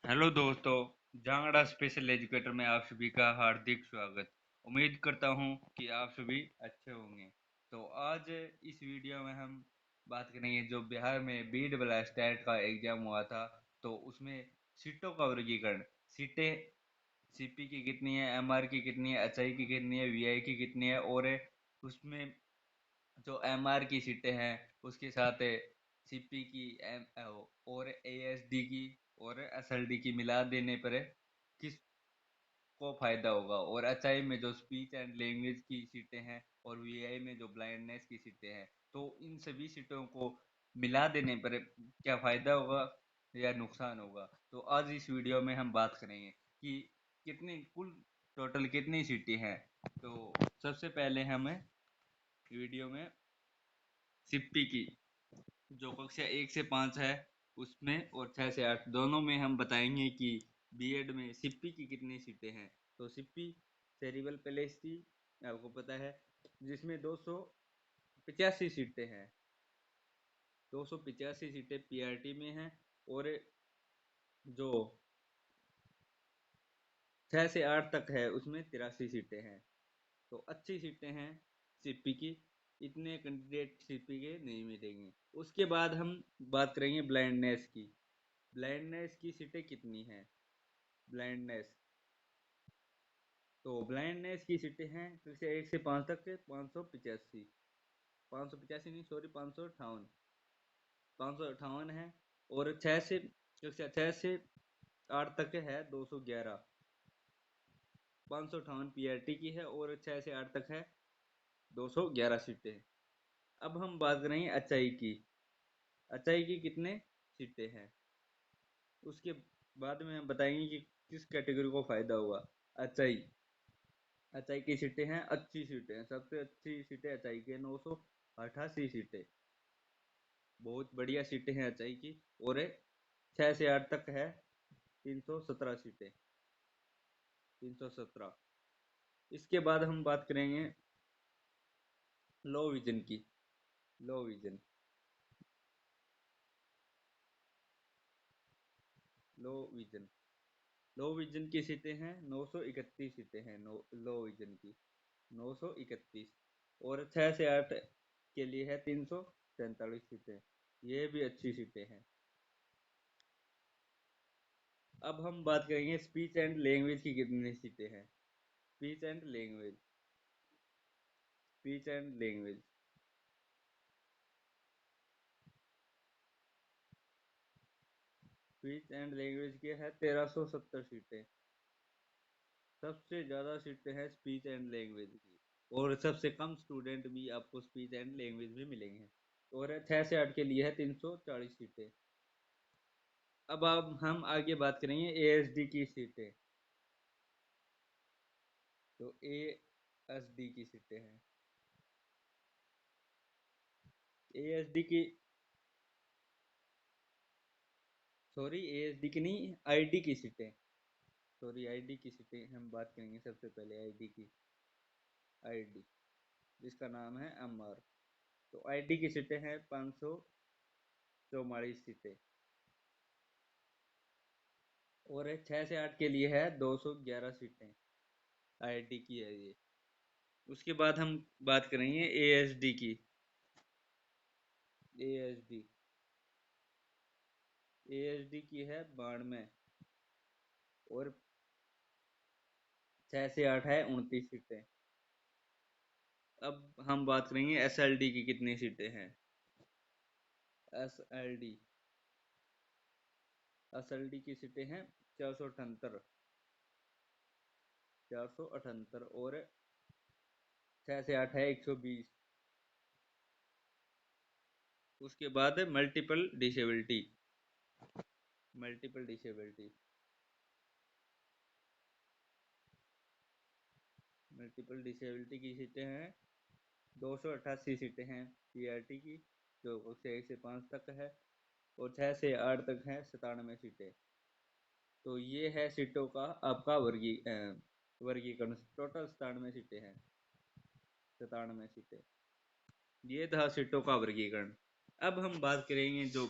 Hello दोस्तों। Jangra special educator में आप सभी का हार्दिक स्वागत। उम्मीद करता हूं कि आप सभी अच्छे होंगे। तो आज इस वीडियो में हम बात करेंगे जो बिहार में बीड ब्लास्टेट का एग्जाम हुआ था। तो उसमें सीटों का वर्गीकरण, सीटें सीपी की कितनी है, एमआर की कितनी है, एचआई की कितनी है, वीआई की कितनी है, और उसमें जो एमआर की सीटें हैं उसके साथ सीपी की एम और एएसडी की और एसएलडी की मिला देने पर किस को फायदा होगा। और एचआई में जो स्पीच एंड लैंग्वेज की सीटें हैं और वीआई में जो ब्लाइंडनेस की सीटें हैं, तो इन सभी सीटों को मिला देने पर क्या फायदा होगा या नुकसान होगा। तो आज इस वीडियो में हम बात करेंगे कि कितनी कुल टोटल कितनी सीटें हैं। तो सबसे पहले हमें वीडियो में सिप्पी की जो कक्षा 1 से 5 है उसमें और 6 से 8 दोनों में हम बताएंगे कि बीएड में सिप्पी की कितनी सीटें हैं। तो सिप्पी सेरिबल पैलेसी आपको पता है, जिसमें 285 सीटें हैं। 285 सीटें पीआरटी में हैं और जो 6 से 8 तक है उसमें 83 सीटें हैं। तो अच्छी सीटें हैं सीपी की, इतने कैंडिडेट सीपी के नहीं मिलेंगे। उसके बाद हम बात करेंगे ब्लाइंडनेस की। ब्लाइंडनेस की सीटें कितनी हैं। ब्लाइंडनेस, तो ब्लाइंडनेस की सीटें हैं कक्षा 1 से 5 तक के 585, 585 नहीं सॉरी 558, 558 है। और 6 से 8 तक है 211, 558 पीआरटी की है और 6 से 8 तक है 211 सीटें। अब हम बात करेंगे अचाई की। अचाई की कितने सीटें हैं, उसके बाद में हम बताएंगे कि किस कैटेगरी को फायदा हुआ। अचाई, अचाई की सीटें हैं, अच्छी सीटें हैं, सबसे अच्छी सीटें अचाई की 988 सीटें, बहुत बढ़िया सीटें हैं अचाई की। और 6 से 8 तक है 317 सीटें, 317। इसके बाद हम बात करेंगे लो विजन की। Low vision, low vision, low vision की सीटें हैं 931 सीटें हैं। लो विजन की 931। और 6 से 8 के लिए है 343 सीटें, ये भी अच्छी सीटें हैं। अब हम बात करेंगे स्पीच एंड लैंग्वेज की कितनी सीटें हैं। Speech and language, speech and language, speech and language की है 1370 सीटें। सबसे ज़्यादा सीटें हैं स्पीच एंड लैंग्वेज की, और सबसे कम स्टूडेंट भी आपको स्पीच एंड लैंग्वेज में मिलेंगे। और 6 से 8 के लिए है 340 सीटें। अब हम आगे बात करेंगे एएसडी की सीटें। तो एएसडी की सीटें हैं, एएसडी की सॉरी एएसडी की नहीं, आईडी की सीटें, सॉरी आईडी की सीटें हम बात करेंगे। सबसे पहले आईडी की, आईडी जिसका नाम है एमआर। तो आईडी की सीटें हैं 544 सीटें। और 6 से 8 के लिए है 211 सीटें, आईआईटी की है ये। उसके बाद हम बात करेंगे एएसडी की। एएसडी, एएसडी की है 92। और 6 से 8 है 29 सीटें। अब हम बात करेंगे एसएलडी की कितनी सीटें हैं। एसएलडी, एसएलडी की सीटें हैं 478, 478। और 6 से 8 है 120। उसके बाद है multiple disability, multiple disability, multiple disability की सीटें हैं 288 सीटें हैं पीआरटी की, जो कक्षा 1 से 5 तक है। और 6 से 8 तक है 97 सीटें। तो ये है सीटों का आपका वर्गीकरण। टोटल 97 सीटें हैं, 97 सीटें। ये था सीटों का वर्गीकरण। अब हम बात करेंगे जो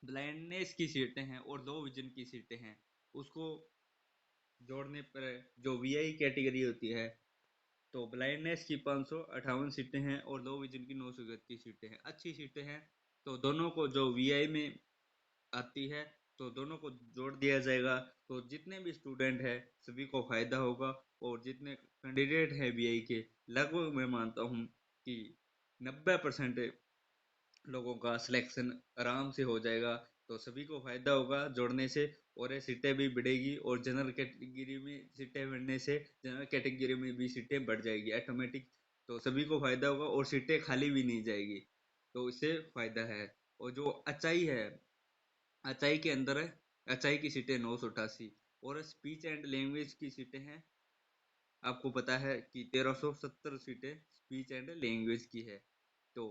ब्लाइंडनेस की सीटें हैं और लो विजन की सीटें हैं, उसको जोड़ने पर जो वीआई कैटेगरी होती है, तो ब्लाइंडनेस की 558 सीटें हैं और लो विजन की 931 सीटें हैं, अच्छी सीटें हैं। तो दोनों को जो वीआई में आती है, तो दोनों को जोड़ दिया जाएगा, तो जितने भी स्टूडेंट हैं सभी को फायदा होगा। और जितने कैंडिडेट हैं वीआई के, लगभग मैं मानता हूँ कि 90% लोगों का सिलेक्शन आराम से हो जाएगा। तो सभी को फायदा होगा जोड़ने से, और ये सीटें भी बढ़ेगी, और जनरल कैटेगरी में सीटें बढ़ने से जनरल कैटेगरी में भी सीटें बढ़ जाएगी ऑटोमेटिक। तो सभी को फायदा होगा और सीटें खाली भी नहीं जाएगी, तो इससे फायदा है। और जो अचाई है, अचाई के अंदर है, अचाई की सीटें 988, और स्पीच एंड लैंग्वेज की सीटें हैं, आपको पता है कि 1370 सीटें स्पीच एंड लैंग्वेज की है। तो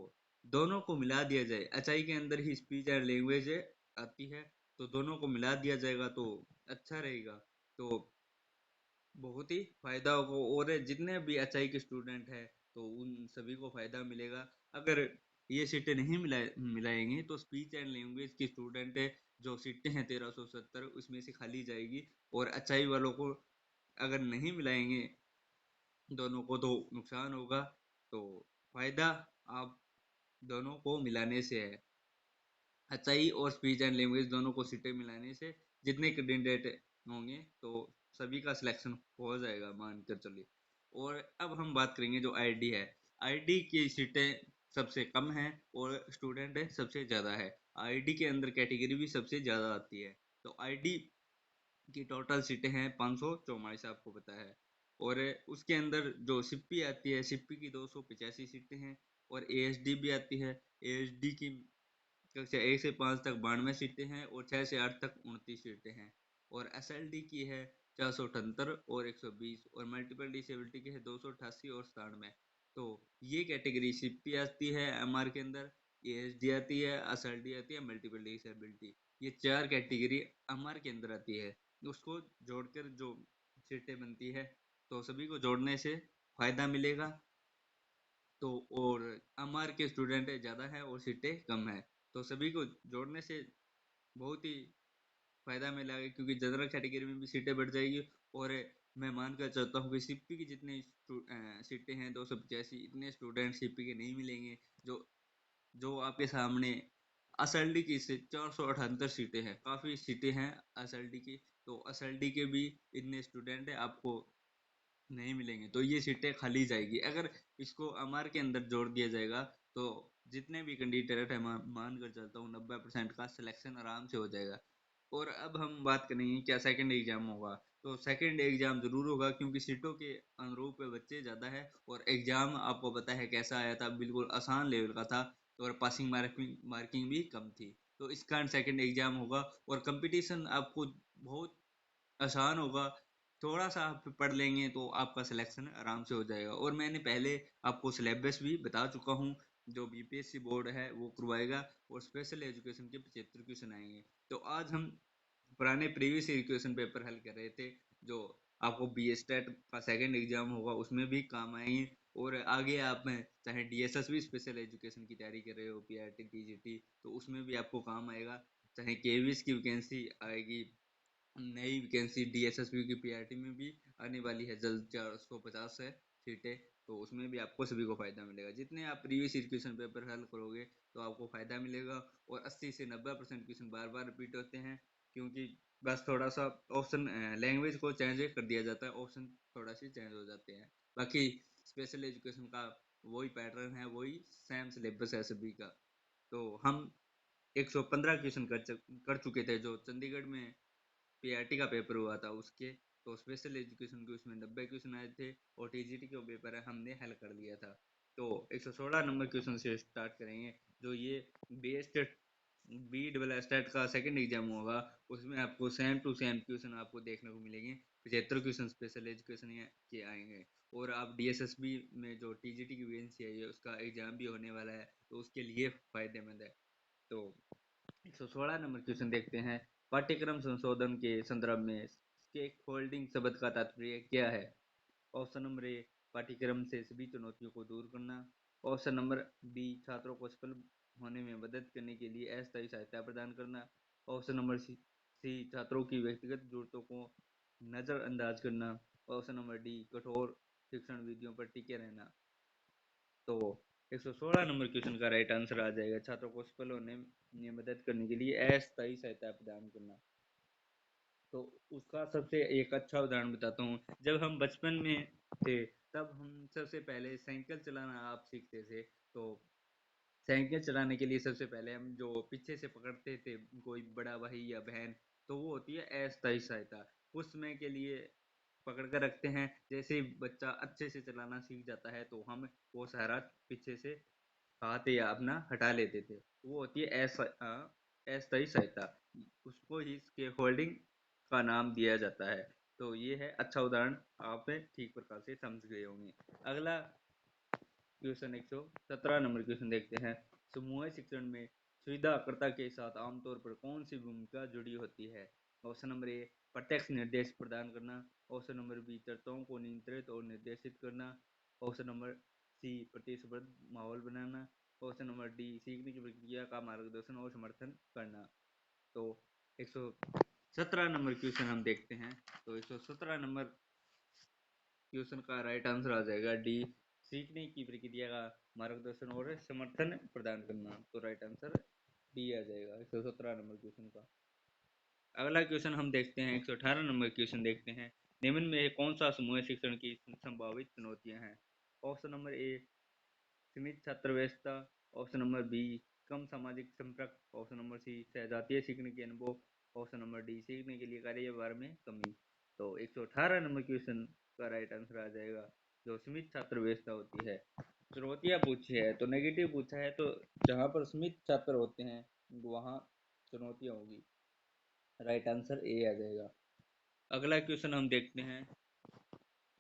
दोनों को मिला दिया जाए, एचआई के अंदर ही स्पीच एंड लैंग्वेज आती है, तो दोनों को मिला दिया जाएगा तो अच्छा रहेगा। तो बहुत ही फायदा होगा, और जितने भी एचआई के स्टूडेंट हैं तो उन सभी को फायदा मिलेगा। अगर ये सीटें नहीं मिलाएंगे तो स्पीच एंड लैंग्वेज की स्टूडेंट है, जो सीटें हैं 1370 उसमें से खाली जाएगी। और एचआई वालों को अगर नहीं मिलाएंगे दोनों को तो नुकसान होगा। तो फायदा आप दोनों को मिलाने से है, अचाई और स्पीच एंड लैंग्वेज दोनों को सीटें मिलाने से जितने कैंडिडेट होंगे तो सभी का सिलेक्शन हो जाएगा, मान कर चलिए। और अब हम बात करेंगे जो आईडी है, आईडी की सीटें सबसे कम है और स्टूडेंट सबसे ज़्यादा है। आईडी के अंदर कैटेगरी भी सबसे ज़्यादा आती है। तो आईडी की टोटल सीटें हैं 544, आपको पता है। और उसके अंदर जो सिप्पी आती है, सिप्पी की 285 सीटें हैं। और एएसडी भी आती है, एएसडी की कक्षा 1 से 5 तक 92 सीटें हैं, और 6 से 8 तक 29 सीटें हैं। और एसएलडी की है 478 और 120, और मल्टीपल डिसेबिलिटी की है 288 और 97। तो ये कैटेगरी सिप्पी आती है एमआर के अंदर, एएसडी आती है, एसएलडी आती है, मल्टीपल डिसेबिलिटी, ये चार कैटेगरी एमआर के अंदर आती है। उसको जोड़कर जो सीटें बनती है, तो सभी को जोड़ने से फायदा मिलेगा। तो और एमआर के स्टूडेंट ज़्यादा है और सीटें कम है, तो सभी को जोड़ने से बहुत ही फायदा मिलेगा, क्योंकि जनरल कैटेगरी में भी सीटें बढ़ जाएगी। और मैं मानकर चलता हूँ कि सीपी की जितनी सीटें हैं 285, इतने स्टूडेंट सीपी के नहीं मिलेंगे। जो जो आपके सामने एसएलडी की से 478 सीटें हैं, काफ़ी सीटें हैं एसएलडी की। तो एसएलडी के भी इतने स्टूडेंट हैं, आपको नहीं मिलेंगे, तो ये सीटें खाली जाएगी। अगर इसको एमआर के अंदर जोड़ दिया जाएगा तो जितने भी कैंडिडेट है, मान कर चलता हूँ 90% का सिलेक्शन आराम से हो जाएगा। और अब हम बात करेंगे क्या सेकंड एग्जाम होगा, तो सेकंड एग्जाम जरूर होगा, क्योंकि सीटों के अनुरूप बच्चे ज़्यादा है। और एग्जाम आपको पता है कैसा आया था, बिल्कुल आसान लेवल का था। और पासिंग मार्किंग मार्किंग भी कम थी। तो इस कारण सेकंड एग्जाम होगा, और कंपटीशन आपको बहुत आसान होगा। थोड़ा सा आप पढ़ लेंगे तो आपका सिलेक्शन आराम से हो जाएगा। और मैंने पहले आपको सिलेबस भी बता चुका हूँ, जो बीपीएससी बोर्ड है वो करवाएगा, और स्पेशल एजुकेशन के 75 क्वेश्चन आएंगे। तो आज हम पुराने प्रीवियस ईयर क्वेश्चन पेपर हल कर रहे थे, जो आपको बी एस टेट का सेकंड एग्जाम होगा उसमें भी काम आएंगे। और आगे आप में चाहे डीएसएस भी स्पेशल एजुकेशन की तैयारी कर रहे हो, पीआरटी टीजीटी, तो उसमें भी आपको काम आएगा। चाहे केवीएस की वैकेंसी आएगी, नई वैकेंसी डीएसएसबी की पीआरटी में भी आने वाली है जल्द, 450 है सीटें। तो उसमें भी आपको सभी को फायदा मिलेगा, जितने आप प्रीवियस ईयर क्वेश्चन पेपर हल करोगे तो आपको फायदा मिलेगा। और 80 से 90% क्वेश्चन बार बार रिपीट होते हैं, क्योंकि बस थोड़ा सा ऑप्शन लैंग्वेज को चेंज कर दिया जाता है, ऑप्शन थोड़ा सी चेंज हो जाते हैं। बाकी स्पेशल एजुकेशन का वही पैटर्न है, वही सेम सिलेबस है सभी का। तो हम 115 क्वेश्चन कर चुके थे, जो चंडीगढ़ में पीआरटी का पेपर हुआ था उसके। तो स्पेशल एजुकेशन के उसमें 90 क्वेश्चन आए थे, और टीजीटी का पेपर है हमने हल कर लिया था। तो 116 नंबर क्वेश्चन से स्टार्ट करेंगे। जो ये बेस्ड बी डबल स्टेट का सेकंड एग्जाम होगा, उसमें आपको सेम टू सेम क्वेश्चन आपको देखने को मिलेंगे। 75 क्वेश्चन स्पेशल एजुकेशन के आएंगे। और आप डीएसएसबी में जो टीजीटी की वैकेंसी आई है उसका एग्जाम भी होने वाला है, तो उसके लिए फायदेमंद है। तो 116 नंबर क्वेश्चन देखते हैं। पाठ्यक्रम संशोधन के संदर्भ में स्टेक होल्डिंग शब्द का तात्पर्य क्या है? ऑप्शन नंबर ए, पाठ्यक्रम से सभी चुनौतियों को दूर करना। ऑप्शन नंबर बी, छात्रों को सफल होने में मदद करने के लिए अस्थायी सहायता प्रदान करना। ऑप्शन नंबर सी सी छात्रों की व्यक्तिगत जरूरतों को नज़रअंदाज करना। ऑप्शन नंबर डी कठोर शिक्षण विधियों पर टिके रहना। तो 116 नंबर क्वेश्चन का राइट आंसर आ जाएगा छात्रों को सफल होने में मदद करने के लिए अस्थायी सहायता प्रदान करना। तो उसका सबसे एक अच्छा उदाहरण बताता हूँ। जब हम बचपन में थे तब हम सबसे पहले साइकिल चलाना आप सीखते थे। तो साइकिल चलाने के लिए सबसे पहले हम जो पीछे से पकड़ते थे कोई बड़ा भाई या बहन, तो वो होती है अस्थायी सहायता। कुछ समय के लिए पकड़ कर रखते हैं, जैसे ही बच्चा अच्छे से चलाना सीख जाता है तो हम वो सहारा पीछे से हाथ या अपना हटा लेते थे, वो होती है अस्थायी सहायता। उसको ही इसके होल्डिंग का नाम दिया जाता है। तो ये है अच्छा उदाहरण, आप ठीक प्रकार से समझ गए होंगे। अगला क्वेश्चन 117 नंबर क्वेश्चन देखते हैं। समूह शिक्षण में सुविधाकर्ता के साथ आमतौर पर कौन सी भूमिका जुड़ी होती है? ऑप्शन नंबर ए प्रत्यक्ष निर्देश प्रदान करना। ऑप्शन नंबर बी चर्चाओं को नियंत्रित और निर्देशित करना। ऑप्शन नंबर सी प्रतिस्पर्धी माहौल बनाना। ऑप्शन नंबर डी सीखने की प्रक्रिया का मार्गदर्शन और समर्थन करना। तो 117 नंबर क्वेश्चन हम देखते हैं। तो 117 नंबर क्वेश्चन का राइट आंसर आ जाएगा डी सीखने की प्रक्रिया का मार्गदर्शन और समर्थन प्रदान करना। तो राइट आंसर डी आ जाएगा 117 नंबर क्वेश्चन का। अगला क्वेश्चन हम देखते हैं 118 नंबर क्वेश्चन देखते हैं। निम्न में कौन सा समूह शिक्षण की संभावित चुनौतियां हैं? ऑप्शन नंबर ए सीमित छात्र व्यवस्था। ऑप्शन नंबर बी कम सामाजिक संपर्क। ऑप्शन नंबर सी सहजातीय सीखने के अनुभव। ऑप्शन नंबर डी सीखने के लिए कार्यभार में कमी। तो 118 नंबर क्वेश्चन का राइट आंसर आ जाएगा जो सीमित छात्र व्यवस्था होती है। चुनौतियां पूछी है तो नेगेटिव पूछा है, तो जहाँ पर सीमित छात्र होते हैं वहाँ चुनौतियां होगी। राइट आंसर ए आ जाएगा। अगला क्वेश्चन हम देखते हैं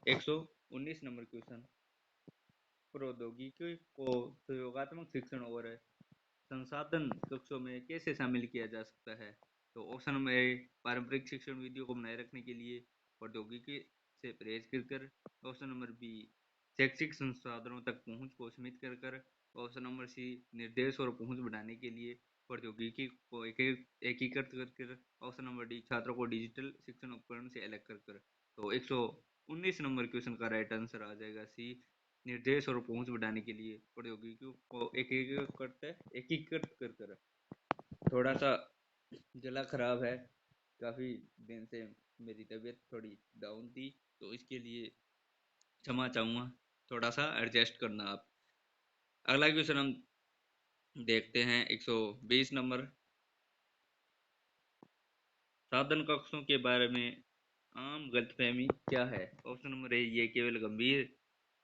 119 नंबर क्वेश्चन। प्रौद्योगिकी को प्रयोगात्मक शिक्षण और संसाधन कक्षों में कैसे शामिल किया जा सकता है? तो ऑप्शन नंबर ए पारंपरिक शिक्षण विधियों को बनाए रखने के लिए प्रौद्योगिकी से परहेज कर। ऑप्शन नंबर बी शैक्षिक संसाधनों तक पहुंच को सीमित कर। ऑप्शन नंबर सी निर्देश और पहुंच बढ़ाने के लिए प्रौद्योगिकी को एकीकृत कर। ऑप्शन नंबर डी छात्रों को डिजिटल शिक्षण उपकरण से अलग कर। तो 119 नंबर क्वेश्चन का राइट आंसर आ जाएगा सी निर्देश और पहुंच बढ़ाने के लिए प्रौद्योगिकी को एकीकृत कर। थोड़ा सा गला खराब है, काफ़ी दिन से मेरी तबीयत थोड़ी डाउन थी, तो इसके लिए क्षमा चाहूँगा, थोड़ा सा एडजस्ट करना आप। अगला क्वेश्चन हम देखते हैं 120 नंबर। साधन कक्षों के बारे में आम गलतफहमी क्या है? ऑप्शन नंबर ए ये केवल गंभीर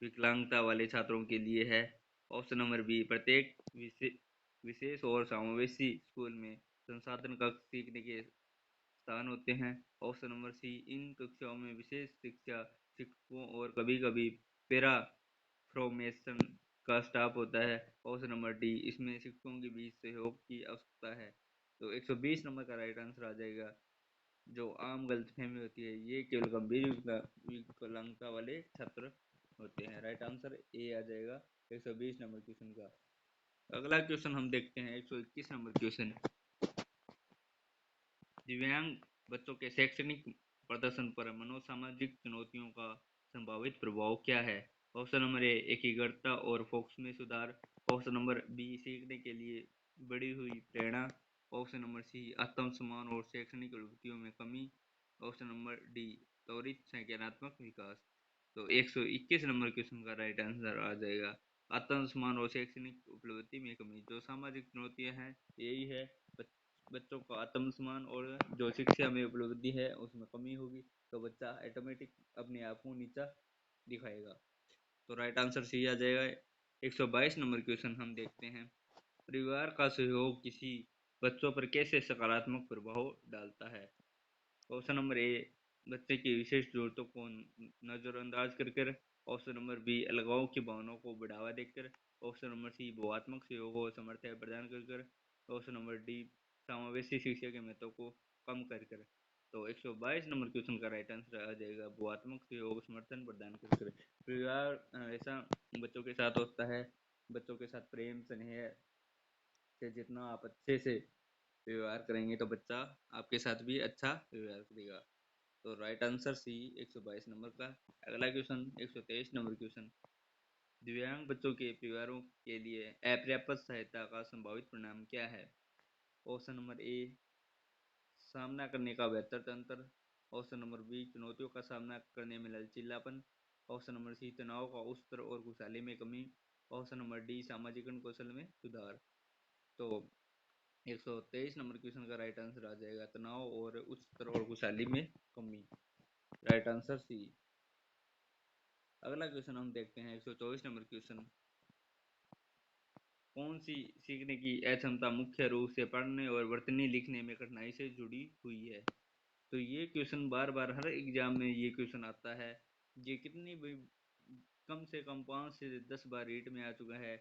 विकलांगता वाले छात्रों के लिए है। ऑप्शन नंबर बी प्रत्येक विशेष और समावेशी स्कूल में संसाधन कक्ष सीखने के स्थान होते हैं। ऑप्शन नंबर सी इन कक्षाओं में विशेष शिक्षा शिक्षकों और कभी कभी पैरा फॉर्मेशन का स्टाफ होता है। ऑप्शन नंबर डी इसमें शिक्षकों के बीच सहयोग की आवश्यकता है। तो 120 नंबर का राइट आंसर आ जाएगा जो आम गलतफहमी होती है ये केवल गंभीर विकलांगता वाले छात्र होते हैं। राइट आंसर ए आ जाएगा 120 नंबर क्वेश्चन का। अगला क्वेश्चन हम देखते हैं 121 नंबर क्वेश्चन। दिव्यांग बच्चों के शैक्षणिक प्रदर्शन पर मनोसामाजिक चुनौतियों का संभावित प्रभाव क्या है? ऑप्शन नंबर ए एकीग्रता और फोकस में सुधार। ऑप्शन नंबर बी सीखने के लिए बढ़ी हुई प्रेरणा। ऑप्शन नंबर सी आत्मसम्मान और शैक्षणिक प्रवृत्तियों में कमी। ऑप्शन नंबर डी त्वरित संज्ञानात्मक विकास। तो 121 नंबर क्वेश्चन का राइट आंसर आ जाएगा आत्मसम्मान और शैक्षणिक उपलब्धि में कमी। जो सामाजिक चुनौतियां हैं यही है, बच्चों का आत्मसम्मान और जो शिक्षा में उपलब्धि है उसमें कमी होगी तो बच्चा ऑटोमेटिक अपने आप को नीचा दिखाएगा। तो राइट आंसर सी आ जाएगा। 122 नंबर क्वेश्चन हम देखते हैं। परिवार का सहयोग किसी बच्चों पर कैसे सकारात्मक प्रभाव डालता है? ऑप्शन नंबर ए बच्चे की विशेष जरूरतों को नज़रअंदाज कर। ऑप्शन नंबर बी अलगाव की भावनाओं को बढ़ावा देकर। ऑप्शन नंबर सी भूआत्मक सहयोग और समर्थन प्रदान कर। ऑप्शन नंबर डी समावेशी शिक्षा के महत्व को कम कर। तो 122 नंबर क्वेश्चन का राइट आंसर आ जाएगा भूआत्मक सहयोग समर्थन प्रदान कर। परिवार ऐसा बच्चों के साथ होता है, बच्चों के साथ प्रेम स्नेह से जितना आप अच्छे से व्यवहार करेंगे तो बच्चा आपके साथ भी अच्छा व्यवहार करेगा। तो राइट आंसर सी 122 नंबर का। अगला क्वेश्चन 123 नंबर क्वेश्चन, दिव्यांग बच्चों के परिवारों के लिए अपर्याप्त सहायता का संभावित परिणाम क्या है? ऑप्शन नंबर ए, सामना करने का बेहतर तंत्र। ऑप्शन नंबर बी, चुनौतियों का सामना करने में लचीलापन। ऑप्शन नंबर सी, तनाव का स्तर और खुशहाली में कमी। ऑप्शन नंबर डी, सामाजिक कौशल में सुधार। तो 123 नंबर क्वेश्चन का राइट आंसर आ जाएगा तनाव और उच्च स्तर और खुशहाली में कमी। Right answer C. अगला क्वेश्चन हम देखते हैं 124 नंबर क्वेश्चन, कौन सी सीखने की अक्षमता मुख्य रूप से पढ़ने और वर्तनी लिखने में कठिनाई से जुड़ी हुई है? तो ये क्वेश्चन बार बार हर एग्जाम में ये क्वेश्चन आता है। ये कितनी भी कम से कम 5 से 10 बार रीट में आ चुका है,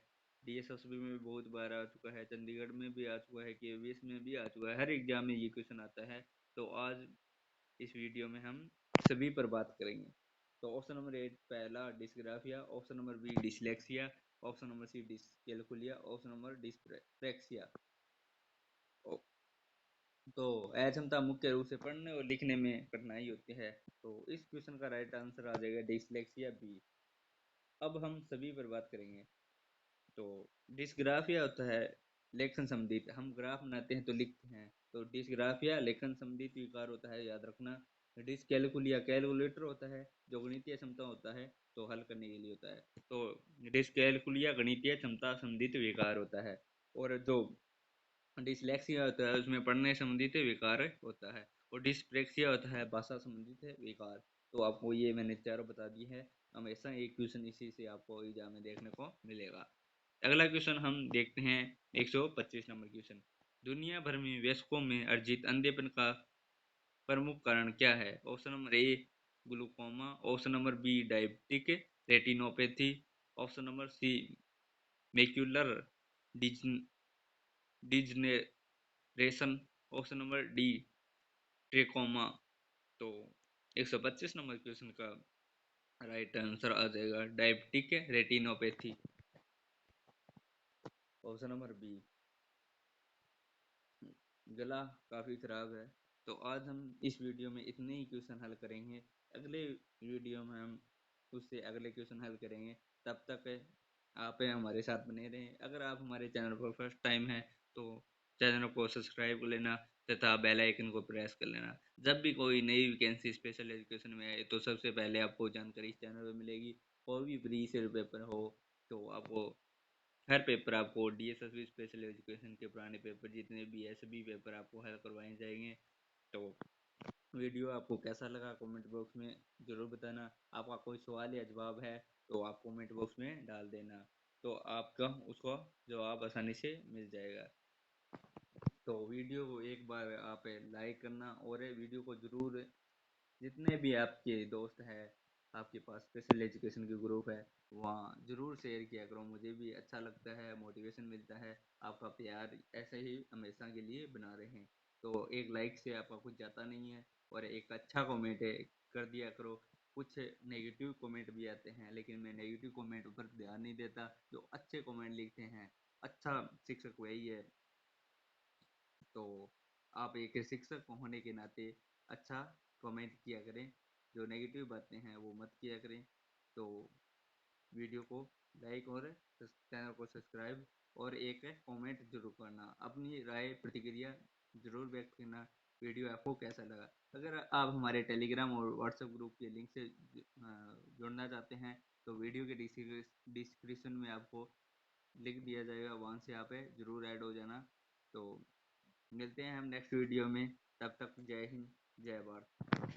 डीएसएसबी में भी बहुत बार आ चुका है, चंडीगढ़ में भी आ चुका है, केवीएस में भी आ चुका है, हर एग्जाम में ये क्वेश्चन आता है। तो आज इस वीडियो में हम सभी पर बात करेंगे। तो ऑप्शन नंबर ए पहला dysgraphia, option number B dyslexia, option number C dyscalculia, option number dyspraxia. तो अक्षमता मुख्य रूप से पढ़ने और लिखने में कठिनाई होती है। तो इस क्वेश्चन का राइट आंसर आ जाएगा डिसलेक्सिया बी। अब हम सभी पर बात करेंगे। तो डिस्ग्राफिया होता है लेखन संबंधित, हम ग्राफ बनाते हैं तो लिखते हैं, तो डिस्ग्राफिया लेखन संबंधित विकार होता है, याद रखना। डिसकैलकुलिया कैलकुलेटर होता है, जो गणितीय क्षमता होता है तो हल करने के लिए होता है। तो डिसकैलकुलिया गणितीय क्षमता संबंधित विकार होता है। और जो डिसलेक्सिया होता है उसमें पढ़ने संबंधित विकार होता है। और डिस्प्रेक्सिया होता है भाषा संबंधित विकार। तो आपको ये मैंने चारों बता दी है। हमेशा एक क्वेश्चन इसी से आपको एग्जाम में देखने को मिलेगा। अगला क्वेश्चन हम देखते हैं 125 नंबर क्वेश्चन, दुनिया भर में वयस्कों में अर्जित अंधेपन का प्रमुख कारण क्या है? Option number A glaucoma, option number B diabetic retinopathy, option number C macular degeneration, option number D trachoma. तो 125 नंबर क्वेश्चन का राइट आंसर आ जाएगा diabetic retinopathy, option number B. गला काफ़ी ख़राब है। तो आज हम इस वीडियो में इतने ही क्वेश्चन हल करेंगे। अगले वीडियो में हम उससे अगले क्वेश्चन हल करेंगे। तब तक आप हमारे साथ बने रहें। अगर आप हमारे चैनल पर फर्स्ट टाइम है तो चैनल को सब्सक्राइब कर लेना तथा बेल आइकन को प्रेस कर लेना। जब भी कोई नई वैकेंसी स्पेशल एजुकेशन में आए तो सबसे पहले आपको जानकारी इस चैनल पर मिलेगी। कोई भी प्री सेल पेपर हो तो आपको हर पेपर आपको डीएसएसबी स्पेशल एजुकेशन के पुराने पेपर जितने भी है सभी पेपर आपको हल करवाए जाएंगे। तो वीडियो आपको कैसा लगा कमेंट बॉक्स में ज़रूर बताना। आपका कोई सवाल या जवाब है तो आप कमेंट बॉक्स में डाल देना, तो आपका उसको जवाब आसानी से मिल जाएगा। तो वीडियो को एक बार आप लाइक करना और वीडियो को ज़रूर जितने भी आपके दोस्त हैं, आपके पास स्पेशल एजुकेशन के ग्रुप है, वहाँ ज़रूर शेयर किया करो। मुझे भी अच्छा लगता है, मोटिवेशन मिलता है। आपका प्यार ऐसे ही हमेशा के लिए बना रहें। तो एक लाइक से आपका कुछ जाता नहीं है, और एक अच्छा कमेंट कर दिया करो। कुछ नेगेटिव कमेंट भी आते हैं लेकिन मैं नेगेटिव कमेंट पर ध्यान नहीं देता। जो अच्छे कमेंट लिखते हैं, अच्छा शिक्षक वही है। तो आप एक शिक्षक होने के नाते अच्छा कमेंट किया करें, जो नेगेटिव बातें हैं वो मत किया करें। तो वीडियो को लाइक और चैनल को सब्सक्राइब और एक कमेंट जरूर करना, अपनी राय प्रतिक्रिया जरूर व्यक्त करना। वीडियो आपको कैसा लगा? अगर आप हमारे टेलीग्राम और व्हाट्सएप ग्रुप के लिंक से जुड़ना चाहते हैं तो वीडियो के डिस्क्रिप्शन में आपको लिंक दिया जाएगा, वहाँ से आप जरूर ऐड हो जाना। तो मिलते हैं हम नेक्स्ट वीडियो में, तब तक जय हिंद जय भारत।